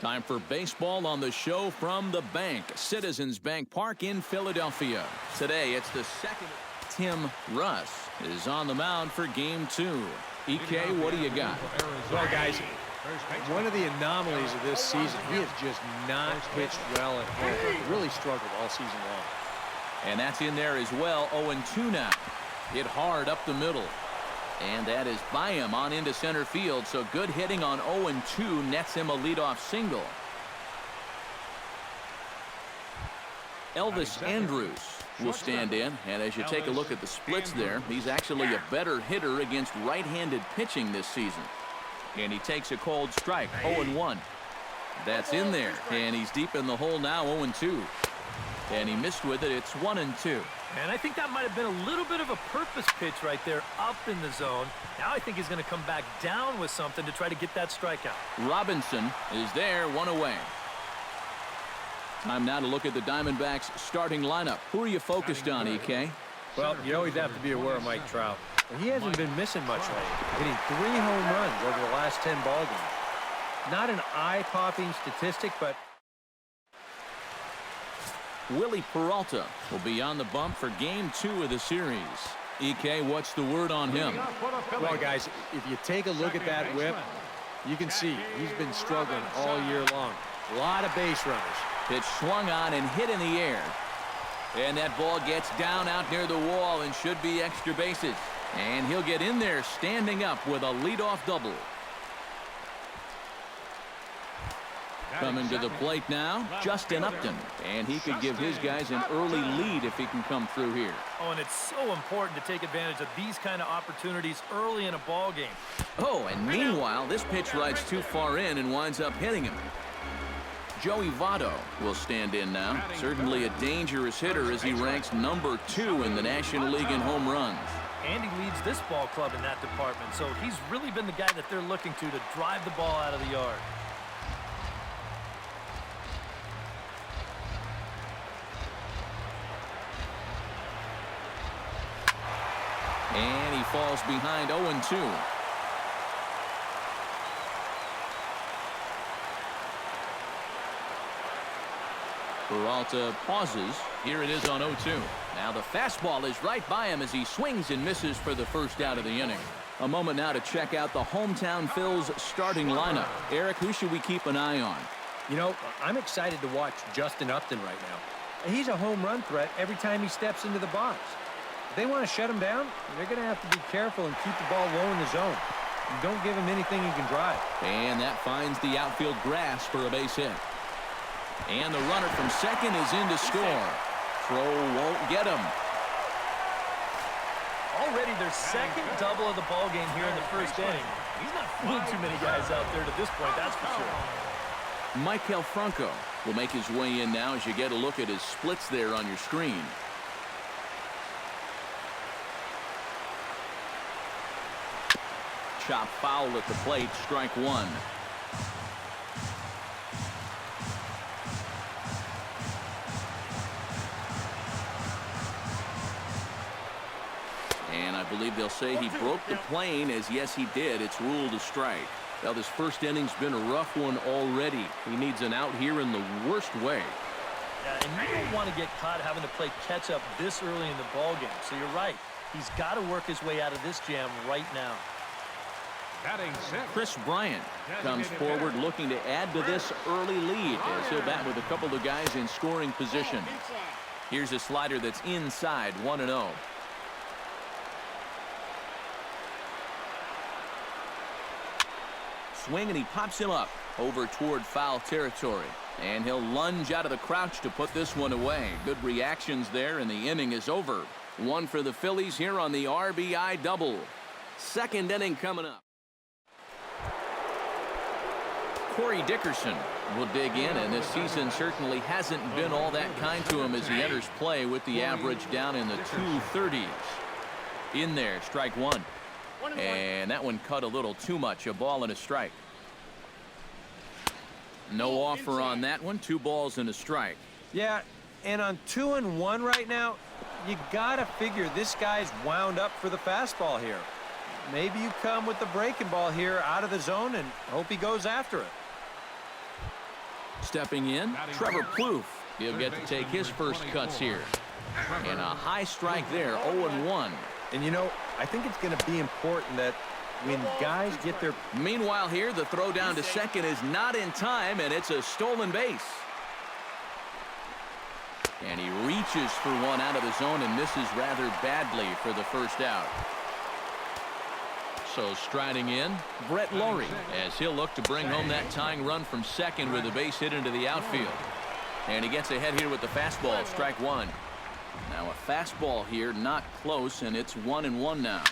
Time for baseball on the show from the bank. Citizens Bank Park in Philadelphia. Today it's the second. Tim Russ is on the mound for game 2. EK, what do you got? Well, guys, one of the anomalies of this season, he has just not pitched well at home. Really struggled all season long. And that's in there as well. 0-2 now. Hit hard up the middle. And that is by him on into center field. So good hitting on 0-2 nets him a leadoff single. Elvis Andrus will stand in. And as you take a look at the splits there, he's actually a better hitter against right-handed pitching this season. And he takes a cold strike. 0-1. That's in there. And he's deep in the hole now. 0-2. And he missed with it. It's 1-2. And I think that might have been a little bit of a purpose pitch right there up in the zone. Now I think he's going to come back down with something to try to get that strikeout. Robinson is there, one away. Time now to look at the Diamondbacks starting lineup. Who are you focused on, EK? Well, you always have to be aware of Mike Trout. He hasn't been missing much lately, hitting 3 home runs over the last 10 ball games. Not an eye-popping statistic, but Willie Peralta will be on the bump for game 2 of the series. EK, what's the word on him? Well, guys, if you take a look at that whip, you can see he's been struggling all year long. A lot of base runners. Pitch swung on and hit in the air. And that ball gets down out near the wall and should be extra bases. And he'll get in there standing up with a leadoff double. Coming to the plate now, Justin Upton. And he could give his guys an early lead if he can come through here. Oh, and it's so important to take advantage of these kind of opportunities early in a ball game. Oh, and meanwhile, this pitch rides too far in and winds up hitting him. Joey Votto will stand in now. Certainly a dangerous hitter as he ranks number 2 in the National League in home runs. And he leads this ball club in that department, so he's really been the guy that they're looking to drive the ball out of the yard. And he falls behind 0-2. Peralta pauses. Here it is on 0-2. Now the fastball is right by him as he swings and misses for the first out of the inning. A moment now to check out the hometown Phillies starting lineup. Eric, who should we keep an eye on? You know, I'm excited to watch Justin Upton right now. He's a home run threat every time he steps into the box. If they want to shut him down, they're going to have to be careful and keep the ball low in the zone. And don't give him anything he can drive. And that finds the outfield grass for a base hit. And the runner from second is in to score. Throw won't get him. Already their second double of the ball game here in the first inning. He's not fooling too many guys out there to this point, that's for sure. Maikel Franco will make his way in now as you get a look at his splits there on your screen. Chop foul at the plate, strike 1. And I believe they'll say he broke the plane, as yes he did. It's ruled a strike. Now this first inning's been a rough one already. He needs an out here in the worst way. Yeah, and you don't want to get caught having to play catch up this early in the ball game. So you're right. He's got to work his way out of this jam right now. Chris Bryant comes forward looking to add to this early lead as he'll bat with a couple of guys in scoring position. Here's a slider that's inside, 1-0. Swing and he pops him up over toward foul territory. And he'll lunge out of the crouch to put this one away. Good reactions there, and the inning is over. 1 for the Phillies here on the RBI double. Second inning coming up. Corey Dickerson will dig in, and this season certainly hasn't been all that kind to him as he enters play with the average down in the 230s. In there, strike 1. And that one cut a little too much, a ball and a strike. No offer on that one, 2 balls and a strike. Yeah, and on 2-1 right now, you got to figure this guy's wound up for the fastball here. Maybe you come with the breaking ball here out of the zone and hope he goes after it. Stepping in, Trevor Plouffe. He'll get to take his first cuts here. And a high strike there, 0-1. And you know, I think it's going to be important that when guys get their... Meanwhile here, the throw down to second is not in time, and it's a stolen base. And he reaches for one out of the zone and misses rather badly for the first out. So striding in, Brett Lowry, as he'll look to bring home that tying run from second with a base hit into the outfield. And he gets ahead here with the fastball, strike one. Now a fastball here, not close, and it's 1-1 now.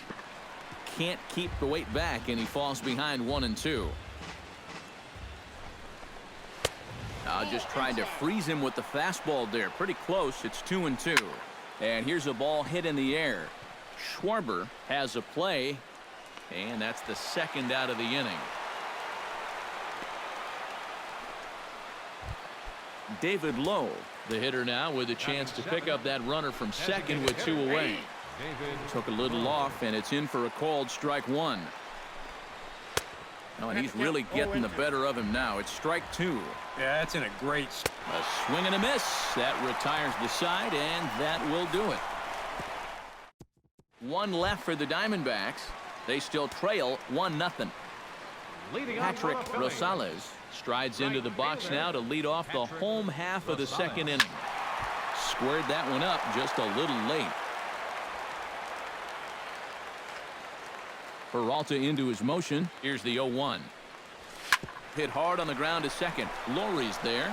Can't keep the weight back, and he falls behind 1-2. Just tried to freeze him with the fastball there. Pretty close. It's 2-2. And here's a ball hit in the air. Schwarber has a play, and that's the second out of the inning. David Lowe, the hitter now, with a chance to pick up that runner from second with two away. Took a little off, and it's in for a called strike one. Oh, and he's really getting the better of him now. It's strike two. Yeah, that's in a great... A swing and a miss. That retires the side, and that will do it. One left for the Diamondbacks. They still trail 1-0. Patrick Rosales strides into the box now to lead off the home half of the second inning. Squared that one up just a little late. Peralta into his motion. Here's the 0-1. Hit hard on the ground to second. Lowry's there.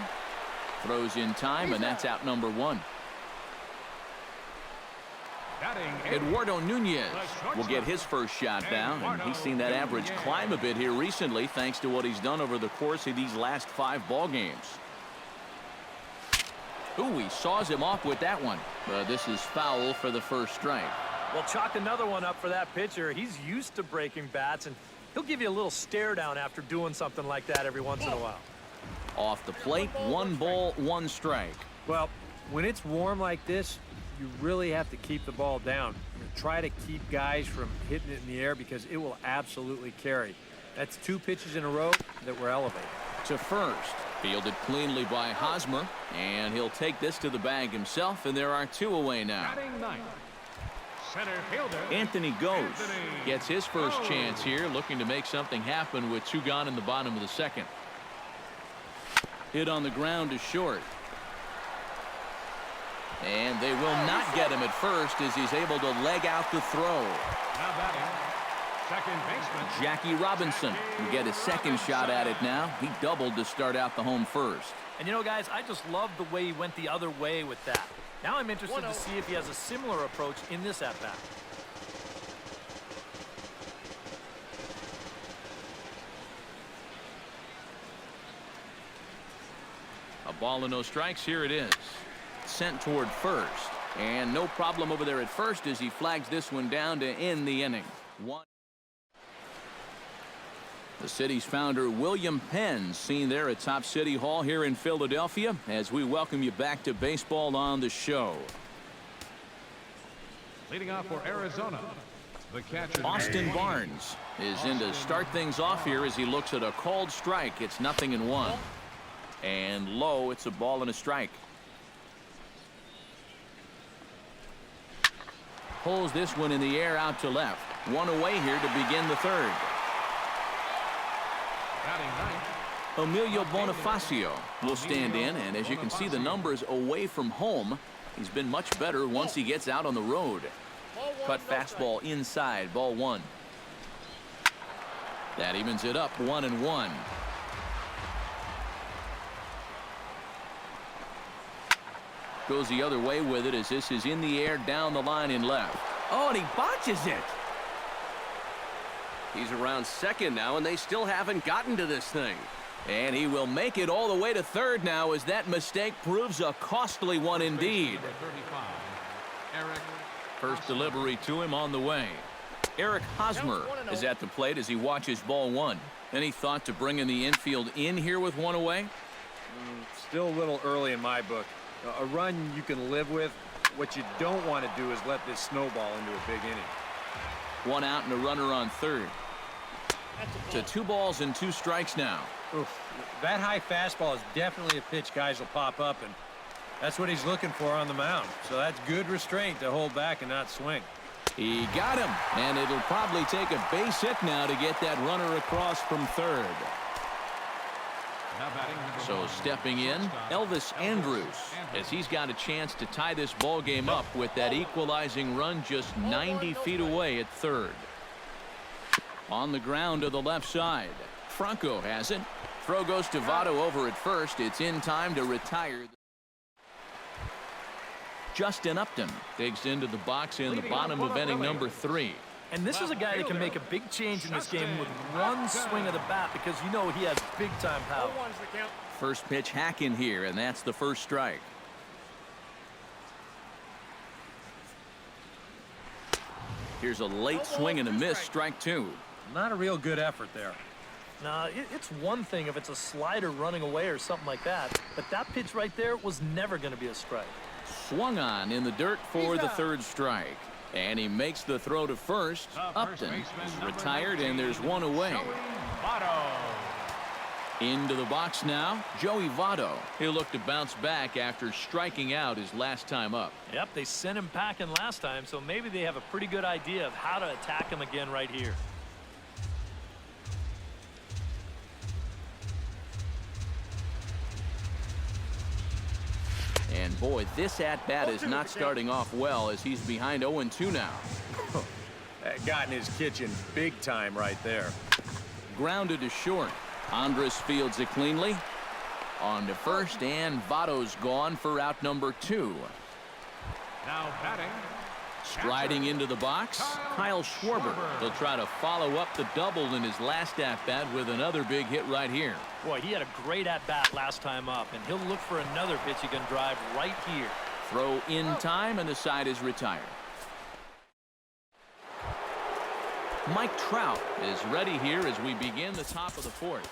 Throws in time, and that's out number one. Eduardo Nunez will get his first shot down, and he's seen that average climb a bit here recently thanks to what he's done over the course of these last 5 ball games. Ooh, he saws him off with that one. But this is foul for the first strike. Well, chalk another one up for that pitcher. He's used to breaking bats, and he'll give you a little stare down after doing something like that every once in a while. Off the plate, 1 ball, 1 strike. Well, when it's warm like this, you really have to keep the ball down. Try to keep guys from hitting it in the air because it will absolutely carry. That's 2 pitches in a row that were elevated. To first, fielded cleanly by Hosmer, and he'll take this to the bag himself, and there are 2 away now. Anthony goes. Gets his first chance here, looking to make something happen with 2 gone in the bottom of the second. Hit on the ground to short. And they will not get him at first as he's able to leg out the throw. Now batting, second baseman Jackie Robinson will get his second shot at it now. He doubled to start out the home first. And you know, guys, I just love the way he went the other way with that. Now I'm interested to see if he has a similar approach in this at-bat. A ball and no strikes. Here it is. Sent toward first. And no problem over there at first as he flags this one down to end the inning. The city's founder, William Penn, seen there at Top City Hall here in Philadelphia, as we welcome you back to baseball on the show. leading off for Arizona. The catcher Austin Barnes is in to start things off here as he looks at a called strike. It's 0-1. And low, it's a ball and a strike. Pulls this one in the air out to left. 1 away here to begin the third. Emilio Bonifacio will stand in, and as you can see the numbers away from home, he's been much better once he gets out on the road. Cut fastball inside, ball 1. That evens it up, 1-1. Goes the other way with it as this is in the air down the line in left. Oh, and he botches it. He's around second now, and they still haven't gotten to this thing. And he will make it all the way to third now as that mistake proves a costly one indeed. First delivery to him on the way. Eric Hosmer is at the plate as he watches ball 1. Any thought to bringing the infield in here with 1 away? Still a little early in my book. A run you can live with. What you don't want to do is let this snowball into a big inning. 1 out and a runner on third. To 2 balls and 2 strikes now. Oof. That high fastball is definitely a pitch guys will pop up, and that's what he's looking for on the mound. So that's good restraint to hold back and not swing. He got him, and it'll probably take a base hit now to get that runner across from third. Now batting number So 1. stepping in, Elvis Andrus, as he's got a chance to tie this ball game up with that equalizing run just 90 feet away at third. On the ground to the left side. Franco has it. Throw goes to Votto over at first. It's in time to retire. Justin Upton digs into the box in the bottom of inning number 3. And this is a guy that can make a big change in this game with one swing of the bat because you know he has big-time power. First pitch hack in here, and that's the first strike. Here's a late swing and a miss, strike 2. Not a real good effort there. Now, it's one thing if it's a slider running away or something like that, but that pitch right there was never going to be a strike. Swung on in the dirt for the third strike. And he makes the throw to first. Upton is retired, and there's one away. Into the box now, Joey Votto. He'll look to bounce back after striking out his last time up. Yep, they sent him packing last time, so maybe they have a pretty good idea of how to attack him again right here. And boy, this at-bat is not starting off well as he's behind 0-2 now. That got in his kitchen big time right there. Grounded to short. Andrus fields it cleanly. On to first, and Votto's gone for out number 2. Now batting. Striding into the box, Kyle Schwarber. He'll try to follow up the double in his last at-bat with another big hit right here. Boy, he had a great at-bat last time up, and he'll look for another pitch he can drive right here. Throw in time, and the side is retired. Mike Trout is ready here as we begin the top of the 4th.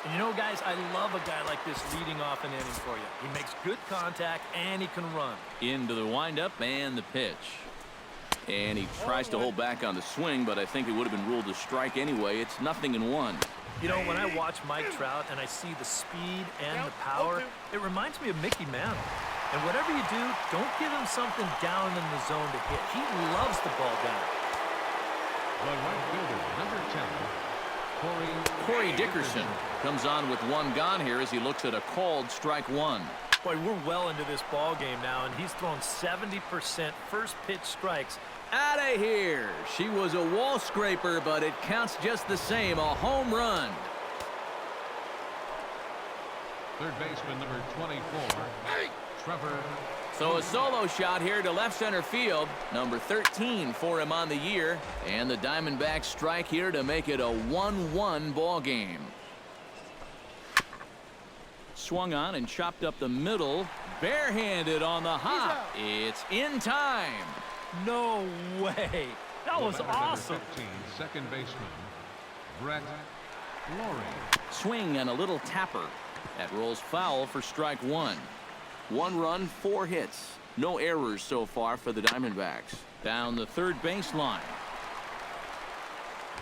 And you know, guys, I love a guy like this leading off an inning for you. He makes good contact, and he can run. Into the windup and the pitch. And he tries to hold back on the swing, but I think it would have been ruled a strike anyway. It's 0-1. You know, when I watch Mike Trout and I see the speed and the power, it reminds me of Mickey Mantle. And whatever you do, don't give him something down in the zone to hit. He loves the ball down. The right fielder, number 10, Corey Dickerson comes on with 1 gone here as he looks at a called strike 1. Boy, we're well into this ball game now, and he's thrown 70% first pitch strikes. Out of here. She was a wall scraper, but it counts just the same. A home run. third baseman number 24, Trevor. So a solo shot here to left center field. Number 13 for him on the year. And the Diamondbacks strike here to make it a 1-1 ball game. Swung on and chopped up the middle. Barehanded on the hop. It's in time. No way. That was awesome. 15, second baseman, Brett Laurie. Swing and a little tapper. That rolls foul for strike 1. 1 run, 4 hits. No errors so far for the Diamondbacks. Down the third baseline.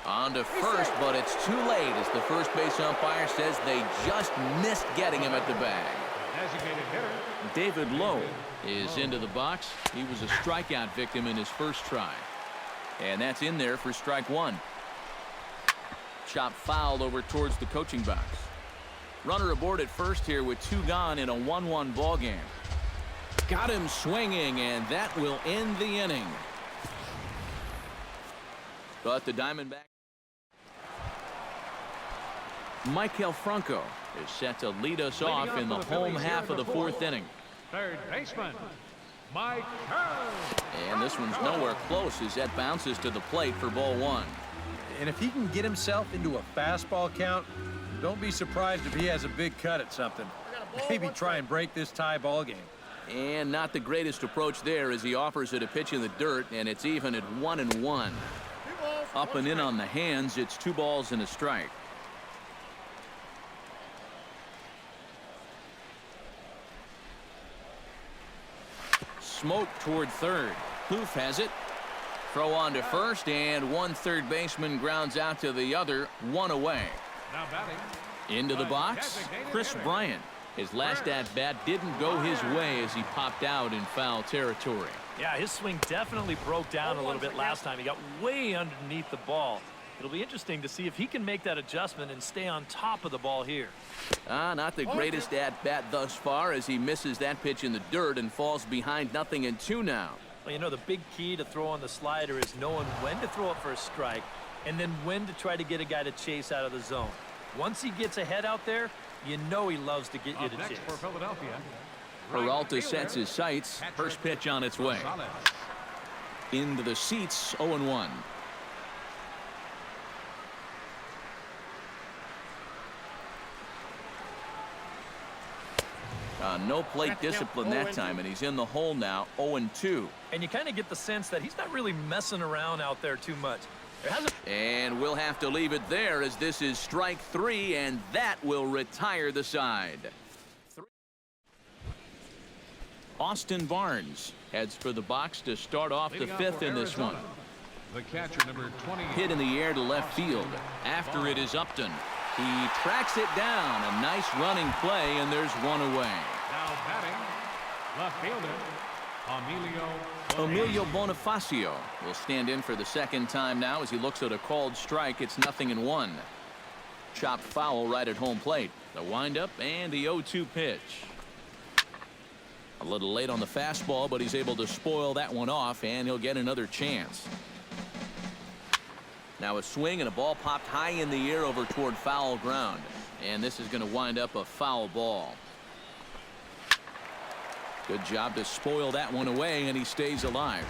On to first, but it's too late as the first base umpire says they just missed getting him at the bag. Designated hitter. David Lowe is into the box. He was a strikeout victim in his first try. And that's in there for strike 1. Chop fouled over towards the coaching box. Runner aboard at first here with 2 gone in a 1-1 ball game. Got him swinging, and that will end the inning. But the Diamondbacks. Maikel Franco is set to lead us off in the home half of the 4th inning. Third baseman, Mike Hurd. And this one's nowhere close as that bounces to the plate for ball 1. And if he can get himself into a fastball count, don't be surprised if he has a big cut at something. Maybe try and break this tie ball game. And not the greatest approach there as he offers it a pitch in the dirt, and it's even at 1-1. Up and in on the hands, it's 2 balls and a strike. Smoke toward third. Kloof has it. Throw on to first, and one third baseman grounds out to the other, one away. Now batting. Into the box, Chris Bryant. His last at-bat didn't go his way as he popped out in foul territory. Yeah, his swing definitely broke down a little bit last time. He got way underneath the ball. It'll be interesting to see if he can make that adjustment and stay on top of the ball here. Not the greatest at-bat thus far as he misses that pitch in the dirt and falls behind 0-2 now. Well, you know, the big key to throwing the slider is knowing when to throw it for a strike and then when to try to get a guy to chase out of the zone. Once he gets ahead out there, you know he loves to get you to chase. For Philadelphia. Peralta sets his sights. First pitch on its way. Into the seats, 0-1. No plate discipline that time, and he's in the hole now, 0-2. And you kind of get the sense that he's not really messing around out there too much. And we'll have to leave it there as this is strike 3, and that will retire the side. Austin Barnes heads for the box to start off the 5th in this one. The catcher, number 20. Hit in the air to left field. After it is Upton. He tracks it down. A nice running play, and there's one away. Now batting, left fielder, Emilio Bonifacio will stand in for the second time now as he looks at a called strike. It's 0-1. Chopped foul right at home plate. The windup and the 0-2 pitch. A little late on the fastball, but he's able to spoil that one off, and he'll get another chance. Now a swing and a ball popped high in the air over toward foul ground, and this is going to wind up a foul ball. Good job to spoil that one away, and he stays alive.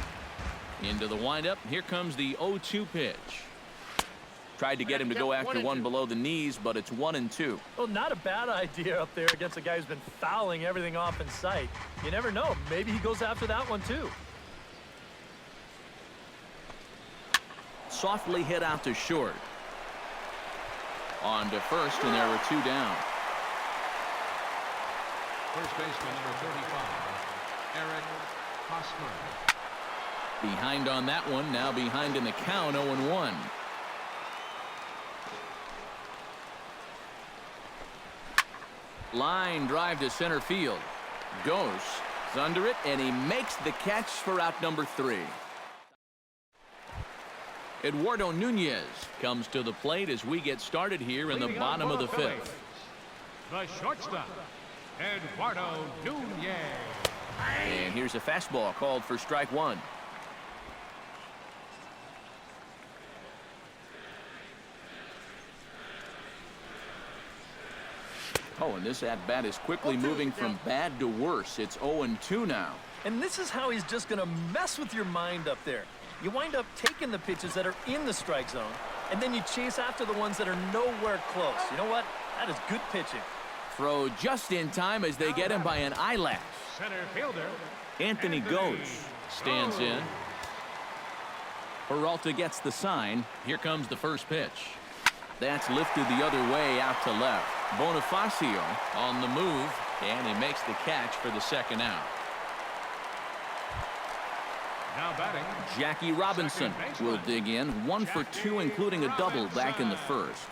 Into the windup. Here comes the 0-2 pitch. Tried to get him to go after one below the knees, but it's 1-2. Well, not a bad idea up there against a guy who's been fouling everything off in sight. You never know. Maybe he goes after that one, too. Softly hit out to short. On to first, and there were 2 down. First baseman, number 35, Eric Hosmer. Behind on that one, now behind in the count, 0-1. Line drive to center field. Goes under it, and he makes the catch for out number 3. Eduardo Nunez comes to the plate as we get started here in the bottom of the 5th. The shortstop, Eduardo Nunez. And here's a fastball called for strike 1. Oh, and this at-bat is quickly moving from bad to worse. It's 0-2 now. And this is how he's just going to mess with your mind up there. You wind up taking the pitches that are in the strike zone, and then you chase after the ones that are nowhere close. You know what? That is good pitching. Throw just in time as they get him by an eyelash. Center fielder, Anthony goes. Stands in. Peralta gets the sign. Here comes the first pitch. That's lifted the other way out to left. Bonifacio on the move, and he makes the catch for the second out. now batting. Jackie Robinson will dig in. 1 for 2, including a double back in the first.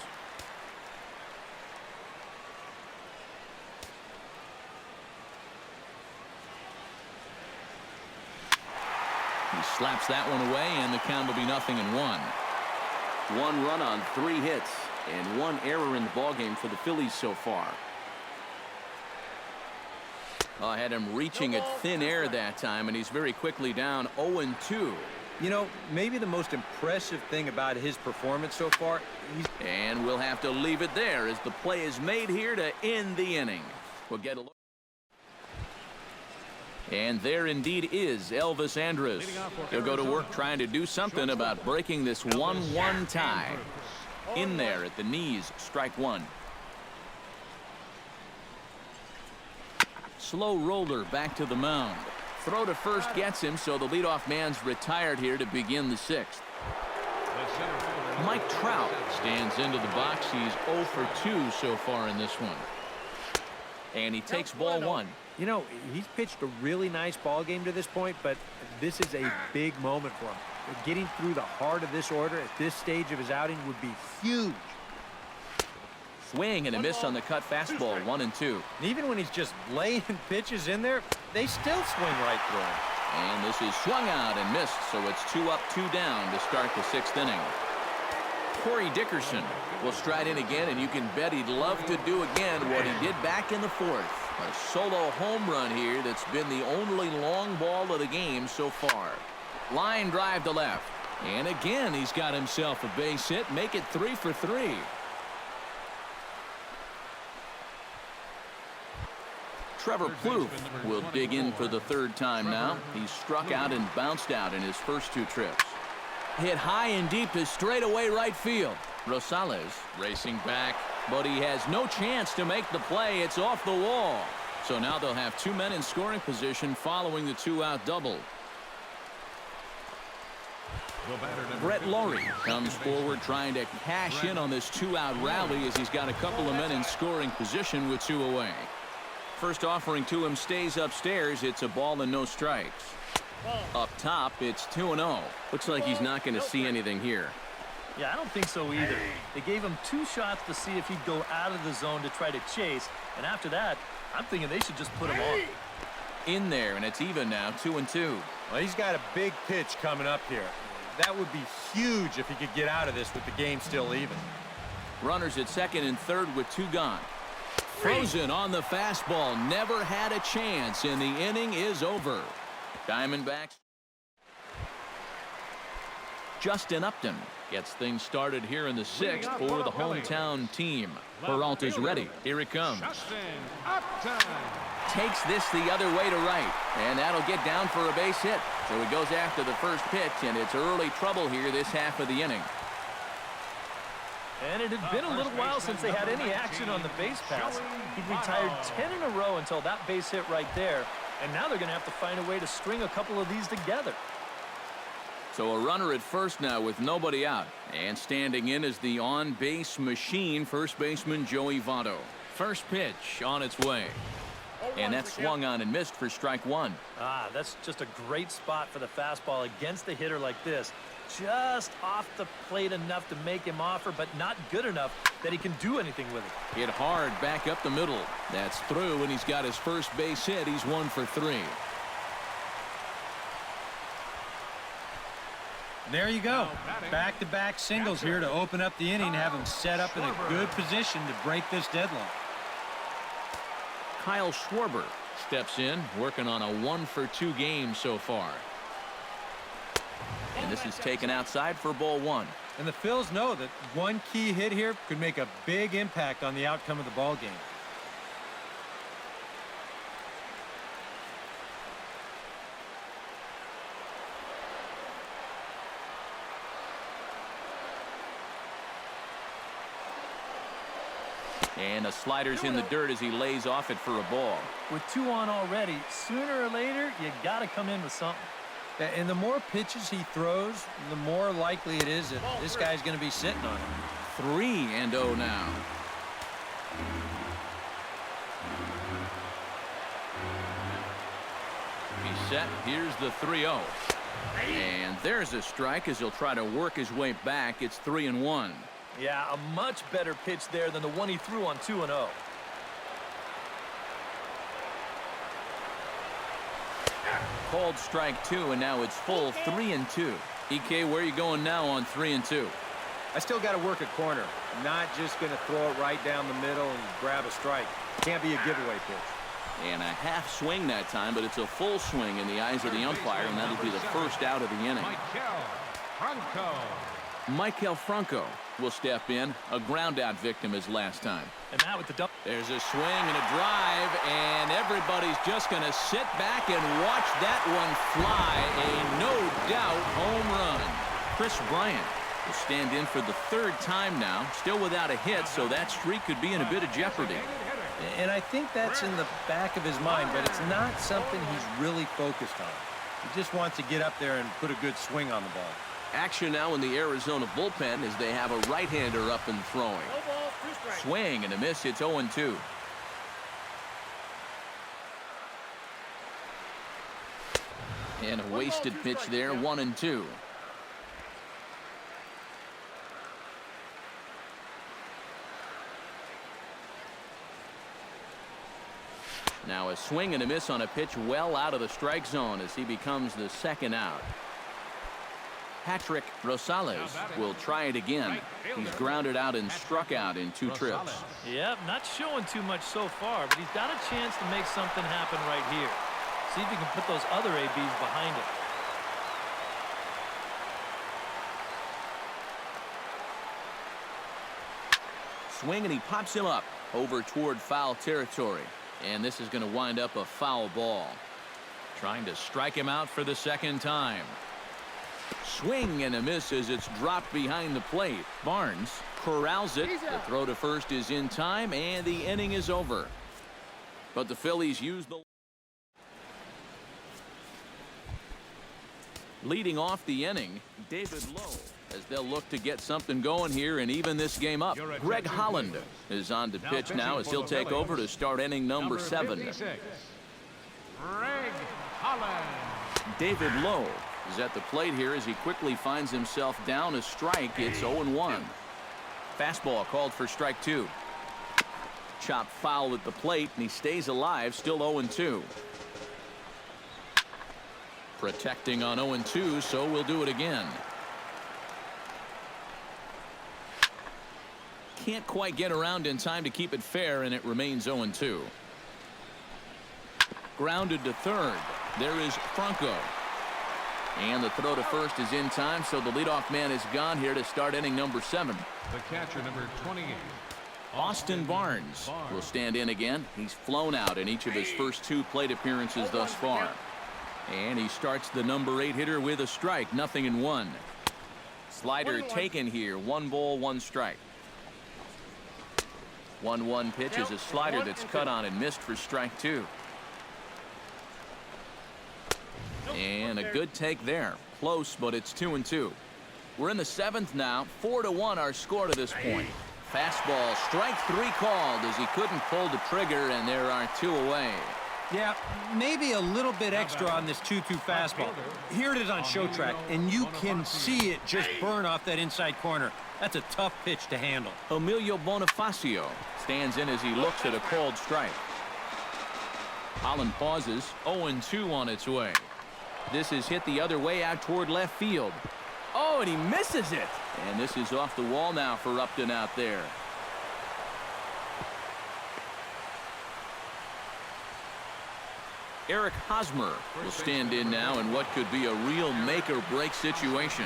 He slaps that one away, and the count will be 0-1. 1 run on 3 hits and 1 error in the ballgame for the Phillies so far. I had him reaching at thin air that time, and he's very quickly down 0-2. You know, maybe the most impressive thing about his performance so far, and we'll have to leave it there as the play is made here to end the inning. We'll get a look. And there indeed is Elvis Andrus. He'll go to work trying to do something about breaking this 1-1 tie. In there at the knees, strike 1. Slow roller back to the mound. Throw to first gets him, so the leadoff man's retired here to begin the 6th. Mike Trout stands into the box. He's 0 for 2 so far in this one. And he takes ball 1. You know, he's pitched a really nice ball game to this point, but this is a big moment for him. Getting through the heart of this order at this stage of his outing would be huge. Swing and a miss on the cut fastball, 1-2. And even when he's just laying pitches in there, they still swing right through him. And this is swung out and missed, so it's 2 up, 2 down to start the 6th inning. Corey Dickerson will stride in again, and you can bet he'd love to do again what he did back in the 4th. A solo home run here that's been the only long ball of the game so far. Line drive to left. And again, he's got himself a base hit. Make it 3 for 3. Trevor Plouffe will dig in for the 3rd time now. He's struck out and bounced out in his first 2 trips. Hit high and deep to straightaway right field. Rosales racing back, but he has no chance to make the play. It's off the wall. So now they'll have 2 men in scoring position following the 2-out double. Brett Laurie comes forward trying to cash in on this 2-out rally as he's got a couple of men in scoring position with 2 away. First offering to him stays upstairs. It's a ball and no strikes. Up top, it's 2-0. Looks like he's not going to see anything here. Yeah, I don't think so either. They gave him 2 shots to see if he'd go out of the zone to try to chase. And after that, I'm thinking they should just put him on. In there, and it's even now, 2-2. Well, he's got a big pitch coming up here. That would be huge if he could get out of this with the game still even. Runners at 2nd and 3rd with 2 gone. Frozen on the fastball. Never had a chance, and the inning is over. Diamondbacks. Justin Upton gets things started here in the 6th for the hometown team. Peralta's ready. Here it comes. Takes this the other way to right, and that'll get down for a base hit. So he goes after the first pitch, and it's early trouble here this half of the inning. And it had been a little while since they had any action on the base pass. He'd retired 10 in a row until that base hit right there. And now they're going to have to find a way to string a couple of these together. So a runner at first now with nobody out. And standing in is the on-base machine, first baseman Joey Votto. First pitch on its way. And that's swung on and missed for strike 1. That's just a great spot for the fastball against a hitter like this. Just off the plate enough to make him offer, but not good enough that he can do anything with it. Hit hard back up the middle. That's through, and he's got his first base hit. He's 1 for 3. There you go. Back-to-back singles here to open up the inning, have him set up in a good position to break this deadlock. Kyle Schwarber steps in, working on a 1 for 2 game so far. And this is taken outside for ball 1. And the Phils know that one key hit here could make a big impact on the outcome of the ball game. And the slider's in the dirt as he lays off it for a ball. With 2 on already, sooner or later, you got to come in with something. And the more pitches he throws, the more likely it is that this guy's going to be sitting on him. 3-0 now. He's set. Here's the 3-0. And there's a strike as he'll try to work his way back. It's 3-1. Yeah, a much better pitch there than the one he threw on 2-0. Called strike 2, and now it's full 3-2. EK, where are you going now on 3-2? I still got to work a corner. Not just going to throw it right down the middle and grab a strike. Can't be a giveaway pitch. And a half swing that time, but it's a full swing in the eyes of the umpire, and that'll be the first out of the inning. Maikel Franco will step in. A ground-out victim his last time. And now with the double. There's a swing and a drive, and everybody's just going to sit back and watch that one fly. A no-doubt home run. Chris Bryant will stand in for the 3rd time now, still without a hit, so that streak could be in a bit of jeopardy. And I think that's in the back of his mind, but it's not something he's really focused on. He just wants to get up there and put a good swing on the ball. Action now in the Arizona bullpen as they have a right-hander up and throwing. Swing and a miss. It's 0-2. And a wasted pitch there, 1-2. Now a swing and a miss on a pitch well out of the strike zone as he becomes the second out. Patrick Rosales will try it again. He's grounded out and struck out in 2 trips. Yep, not showing too much so far, but he's got a chance to make something happen right here. See if he can put those other ABs behind him. Swing, and he pops him up over toward foul territory. And this is going to wind up a foul ball. Trying to strike him out for the second time. Swing and a miss as it's dropped behind the plate. Barnes corrals it. The throw to first is in time, and the inning is over. But the Phillies use the... Leading off the inning, David Lowe, as they'll look to get something going here and even this game up. Greg Holland is on the pitch now as he'll take over to start inning number 7. Greg Holland. David Lowe is at the plate here as he quickly finds himself down a strike. It's 0-1. Fastball called for strike 2. Chop foul at the plate, and he stays alive, still 0-2. Protecting on 0-2, so we'll do it again. Can't quite get around in time to keep it fair, and it remains 0-2. Grounded to third. There is Franco. And the throw to first is in time, so the leadoff man is gone here to start inning number 7. The catcher, number 28. Austin Barnes will stand in again. He's flown out in each of his first 2 plate appearances thus far. And he starts the number 8 hitter with a strike, 0-1. Slider taken here, 1 ball, 1 strike. 1-1 pitch is a slider that's cut on and missed for strike 2. And a good take there. Close, but it's 2-2. We're in the 7th now. 4-1 our score to this point. Fastball, strike 3 called as he couldn't pull the trigger, and there are 2 away. Yeah, maybe a little bit extra on this 2-2 fastball. Here it is on show track, and you can see it just burn off that inside corner. That's a tough pitch to handle. Emilio Bonifacio stands in as he looks at a called strike. Holland pauses. 0-2 on its way. This is hit the other way out toward left field. Oh, and he misses it. And this is off the wall now for Upton out there. Eric Hosmer will stand in now in what could be a real make-or-break situation.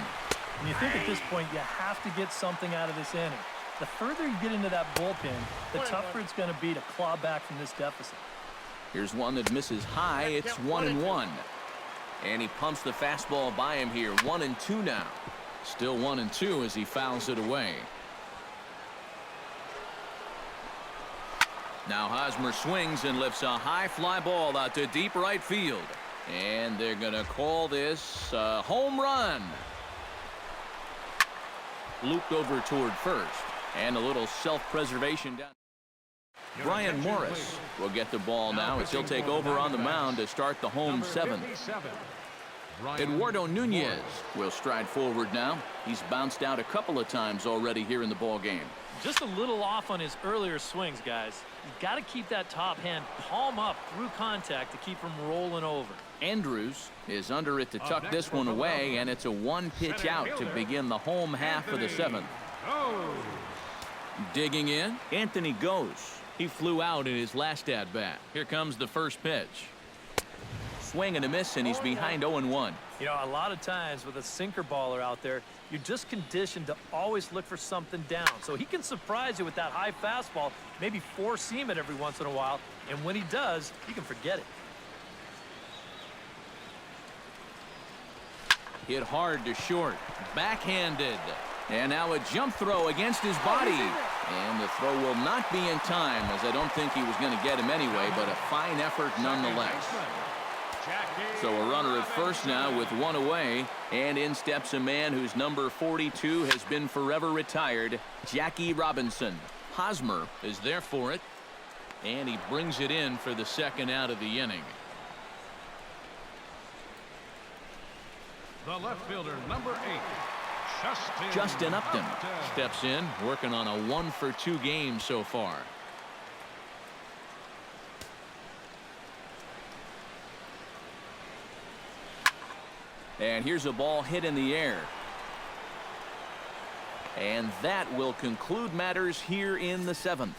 And you think at this point you have to get something out of this inning. The further you get into that bullpen, the tougher it's going to be to claw back from this deficit. Here's one that misses high. It's 1-1. And he pumps the fastball by him here. 1-2 now. Still 1-2 as he fouls it away. Now Hosmer swings and lifts a high fly ball out to deep right field. And they're going to call this a home run. Looped over toward first. And a little self-preservation down. Brian Morris will get the ball now as he'll take over on the mound to start the home 7th. Eduardo Nunez will stride forward now. He's bounced out a couple of times already here in the ball game. Just a little off on his earlier swings, guys. You've got to keep that top hand palm up through contact to keep him rolling over. Andrews is under it to tuck this one away, and it's a 1-pitch out to begin the home half of the 7th. Digging in, Anthony Goes. He flew out in his last at-bat. Here comes the first pitch. Swing and a miss, and he's behind 0-1. You know, a lot of times with a sinker baller out there, you're just conditioned to always look for something down. So he can surprise you with that high fastball, maybe four-seam it every once in a while, and when he does, you can forget it. Hit hard to short. Backhanded. And now a jump throw against his body. And the throw will not be in time, as I don't think he was going to get him anyway, but a fine effort nonetheless. So a runner at first now with one away, and in steps a man whose number 42 has been forever retired, Jackie Robinson. Hosmer is there for it, and he brings it in for the second out of the inning. The left fielder, number 8. Justin Upton steps in, working on a 1-for-2 game so far. And here's a ball hit in the air. And that will conclude matters here in the 7th.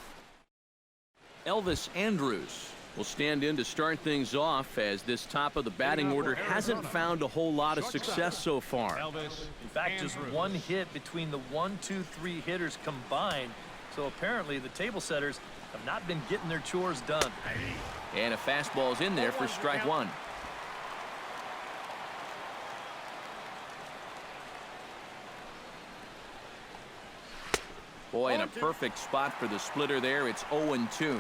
Elvis Andrus will stand in to start things off, as this top of the batting order hasn't found a whole lot of success so far. In fact, just one hit between the 1, 2, 3 hitters combined. So apparently the table setters have not been getting their chores done. And a fastball's in there for strike one. Boy, in a perfect spot for the splitter there. It's 0-2.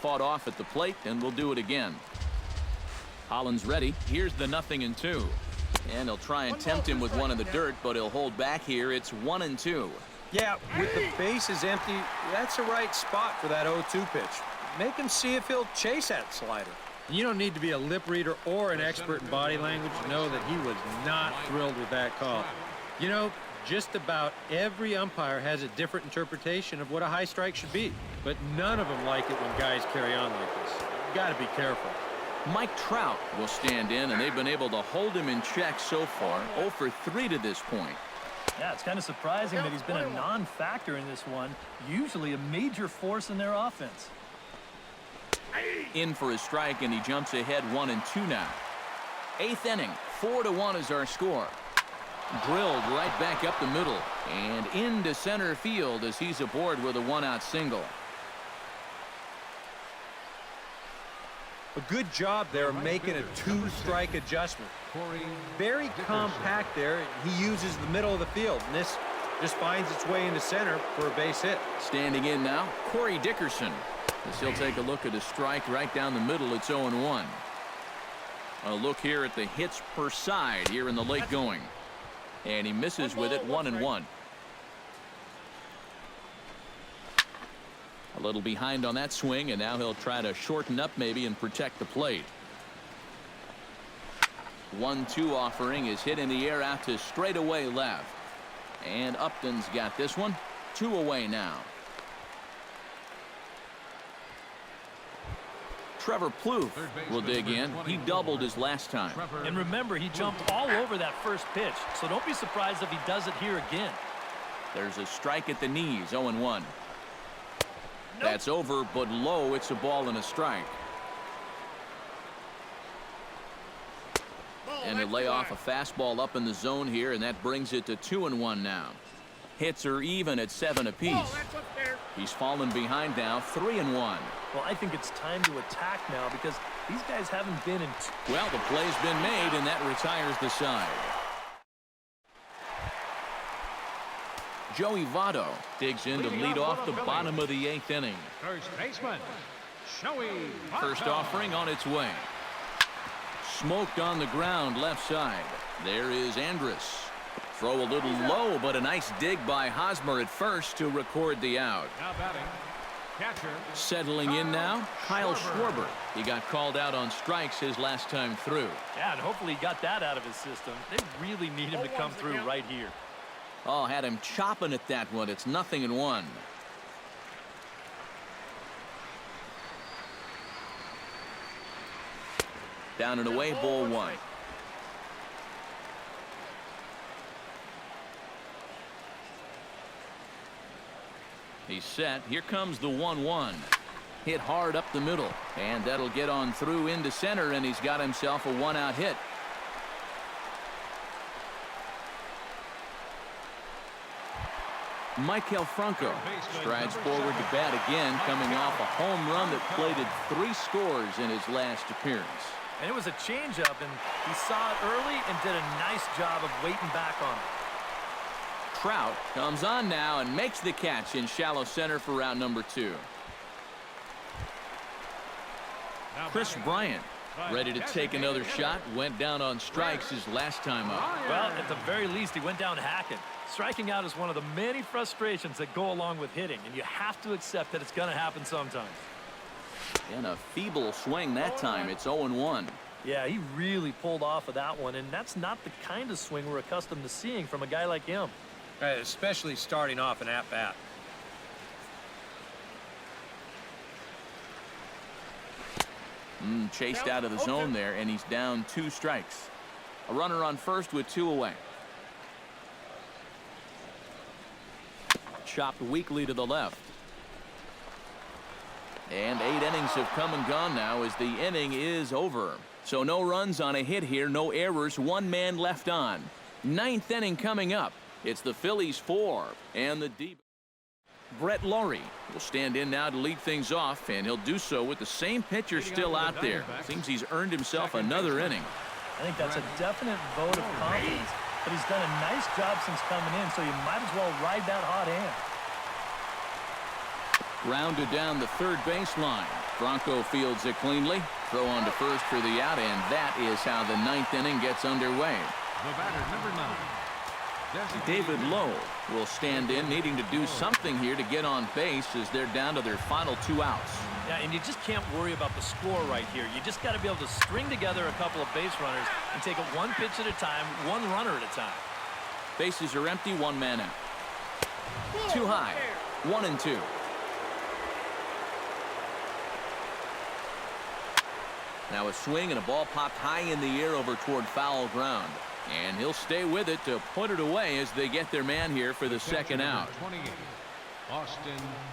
Fought off at the plate, and we'll do it again. Holland's ready. Here's the 0-2. And he'll try and tempt him with one in the dirt, but he'll hold back here. It's 1-2. Yeah, with the bases empty, that's the right spot for that 0-2 pitch. Make him see if he'll chase that slider. You don't need to be a lip reader or an expert in body language to know that he was not thrilled with that call. You know, just about every umpire has a different interpretation of what a high strike should be, but none of them like it when guys carry on like this. You got to be careful. Mike Trout will stand in, and they've been able to hold him in check so far. 0 for 3 to this point. Yeah, it's kind of surprising that he's been a non-factor in this one. Usually a major force in their offense. In for a strike, and he jumps ahead 1-2 now. 8th inning, 4-1 is our score. Drilled right back up the middle and into center field as he's aboard with a 1-out single. A good job there making a 2-strike adjustment. Very compact there. He uses the middle of the field, and this just finds its way into center for a base hit. Standing in now, Corey Dickerson. As he'll take a look at a strike right down the middle. It's 0-1. A look here at the hits per side here in the late going. And he misses with it, 1-1. A little behind on that swing, and now he'll try to shorten up maybe and protect the plate. 1-2 offering is hit in the air out to straightaway left. And Upton's got this one. 2 away now. Trevor Plouffe will dig in. He doubled his last time. And remember, he jumped all over that first pitch, so don't be surprised if he does it here again. There's a strike at the knees, 0-1. That's over, but low. It's a ball and a strike. And they lay off a fastball up in the zone here, and that brings it to 2-1 now. Hits are even at 7 apiece. He's fallen behind now, 3-1. Well, I think it's time to attack now because these guys haven't been in. Well, the play's been made, and that retires the side. Joey Votto digs in to lead off the bottom of the 8th inning. First baseman, Joey Votto. First offering on its way. Smoked on the ground left side. There is Andrus. Throw a little low, but a nice dig by Hosmer at first to record the out. Now batting, catcher. Settling in now, Kyle Schwarber. He got called out on strikes his last time through. Yeah, and hopefully he got that out of his system. They really need him to come through right here. Oh, had him chopping at that one. It's 0-1. Down and away, ball 1. He's set. Here comes the 1-1. Hit hard up the middle, and that'll get on through into center, and he's got himself a 1-out hit. Maikel Franco strides forward to bat again, coming off a home run that plated 3 scores in his last appearance. And it was a changeup, and he saw it early and did a nice job of waiting back on it. Trout comes on now and makes the catch in shallow center for round number 2. Chris Bryant ready to take another shot. Went down on strikes his last time up. Well, at the very least, he went down hacking. Striking out is one of the many frustrations that go along with hitting, and you have to accept that it's going to happen sometimes. And a feeble swing that time. It's 0-1. Yeah, he really pulled off of that one, and that's not the kind of swing we're accustomed to seeing from a guy like him. Especially starting off an at-bat. Chased out of the zone there, and he's down 2 strikes. A runner on first with 2 away. Chopped weakly to the left. And 8 innings have come and gone now as the inning is over. So no runs on a hit here, no errors, 1 man left on. 9th inning coming up. It's the Phillies 4 and the deep. Brett Laurie will stand in now to lead things off, and he'll do so with the same pitcher still out there. Seems he's earned himself another inning. I think that's a definite vote of confidence, but he's done a nice job since coming in, so you might as well ride that hot hand. Grounded down the third baseline. Bronco fields it cleanly. Throw on to first for the out, and that is how the 9th inning gets underway. The batter, number 9. David Lowe will stand in, needing to do something here to get on base as they're down to their final 2 outs. Yeah, and you just can't worry about the score right here. You just got to be able to string together a couple of base runners and take it 1 pitch at a time, 1 runner at a time. Bases are empty, 1 man out. Too high, 1-2. Now a swing and a ball popped high in the air over toward foul ground. And he'll stay with it to put it away as they get their man here for the 2nd out. 28,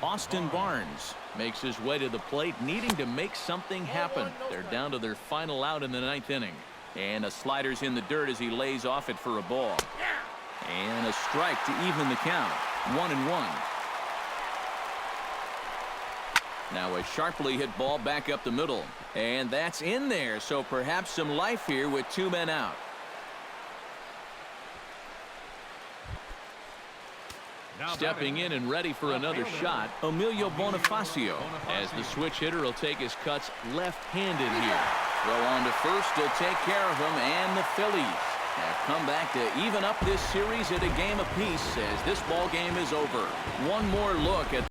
Austin Barnes makes his way to the plate, needing to make something happen. They're down to their final out in the 9th inning. And a slider's in the dirt as he lays off it for a ball. And a strike to even the count. 1-1. Now a sharply hit ball back up the middle. And that's in there, so perhaps some life here with 2 men out. Stepping in and ready for another shot, Emilio Bonifacio, as the switch hitter will take his cuts left-handed here. Throw on to first, he'll take care of him, and the Phillies have come back to even up this series at a game apiece as this ball game is over. One more look at